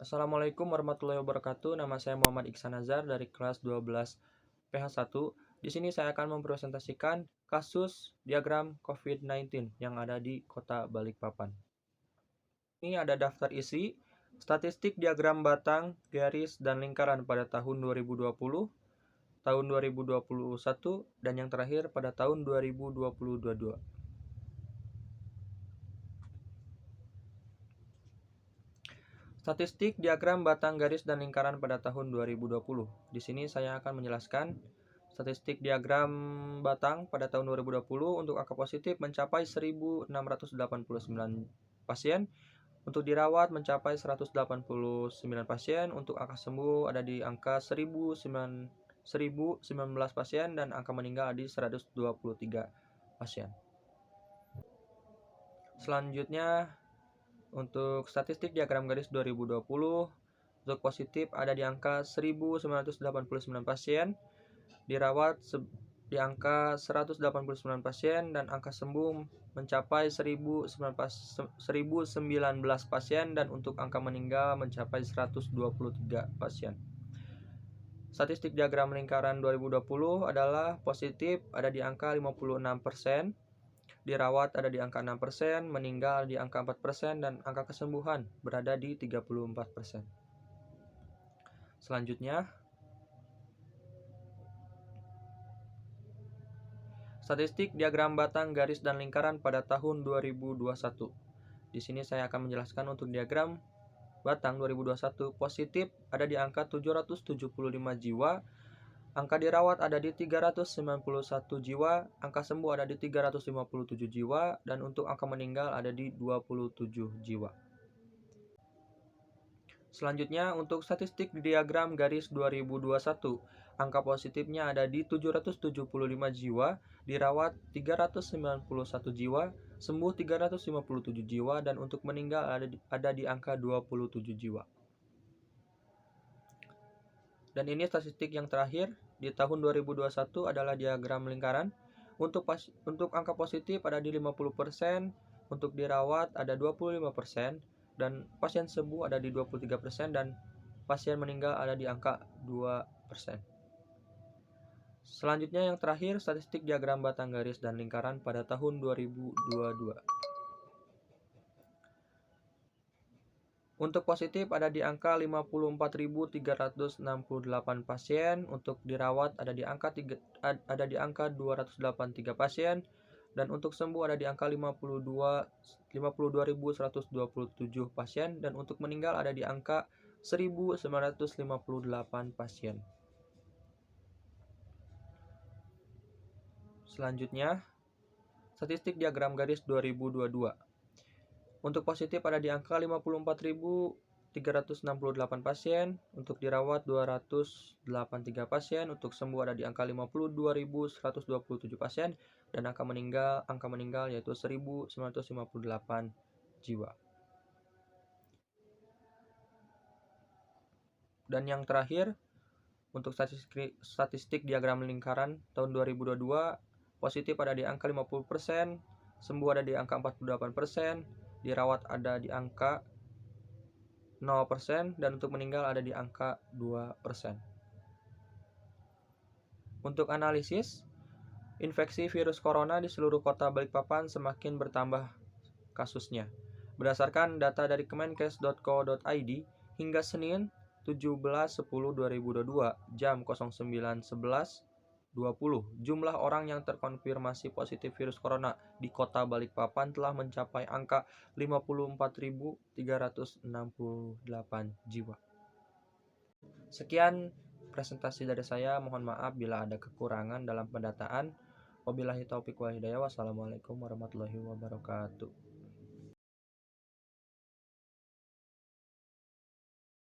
Assalamualaikum warahmatullahi wabarakatuh. Nama saya Muhammad Iksan Nazar dari kelas 12 PH1. Di sini saya akan mempresentasikan kasus diagram COVID-19 yang ada di Kota Balikpapan. Ini ada daftar isi, statistik diagram batang, garis, dan lingkaran pada tahun 2020, tahun 2021, dan yang terakhir pada tahun 2022. Statistik diagram batang, garis, dan lingkaran pada tahun 2020. Di sini saya akan menjelaskan statistik diagram batang pada tahun 2020 untuk angka positif mencapai 1.689 pasien, untuk dirawat mencapai 189 pasien, untuk angka sembuh ada di angka 1.019 pasien, dan angka meninggal di 123 pasien. Selanjutnya, untuk statistik diagram garis 2020, untuk positif ada di angka 1.989 pasien, dirawat di angka 189 pasien, dan angka sembuh mencapai 1.019 pasien, dan untuk angka meninggal mencapai 123 pasien. Statistik diagram lingkaran 2020 adalah positif ada di angka 56%, dirawat ada di angka 6%, meninggal di angka 4%, dan angka kesembuhan berada di 34%. Selanjutnya, statistik diagram batang, garis, dan lingkaran pada tahun 2021. Di sini saya akan menjelaskan untuk diagram batang 2021 positif ada di angka 775 jiwa, angka dirawat ada di 391 jiwa, angka sembuh ada di 357 jiwa, dan untuk angka meninggal ada di 27 jiwa. Selanjutnya, untuk statistik diagram garis 2021, angka positifnya ada di 775 jiwa, dirawat 391 jiwa, sembuh 357 jiwa, dan untuk meninggal ada di angka 27 jiwa. Dan ini statistik yang terakhir di tahun 2021 adalah diagram lingkaran. Untuk angka positif ada di 50%, untuk dirawat ada 25%, dan pasien sembuh ada di 23%, dan pasien meninggal ada di angka 2%. Selanjutnya yang terakhir, statistik diagram batang, garis, dan lingkaran pada tahun 2022. Untuk positif ada di angka 54.368 pasien, untuk dirawat ada di angka 283 pasien, dan untuk sembuh ada di angka 52.127 pasien, dan untuk meninggal ada di angka 1.958 pasien. Selanjutnya, statistik diagram garis 2022. Untuk positif ada di angka 54.368 pasien, untuk dirawat 283 pasien, untuk sembuh ada di angka 52.127 pasien, dan angka meninggal yaitu 1.958 jiwa. Dan yang terakhir, untuk statistik diagram lingkaran tahun 2022, positif ada di angka 50%, sembuh ada di angka 48%, dirawat ada di angka 0%, dan untuk meninggal ada di angka 2%. Untuk analisis, infeksi virus corona di seluruh kota Balikpapan semakin bertambah kasusnya. Berdasarkan data dari kemenkes.co.id, hingga Senin 17.10.2022 jam 09.11.20, jumlah orang yang terkonfirmasi positif virus corona di Kota Balikpapan telah mencapai angka 54.368 jiwa. Sekian presentasi dari saya, mohon maaf bila ada kekurangan dalam pendataan. Wabillahi taufiq wal hidayah. Wassalamualaikum warahmatullahi wabarakatuh.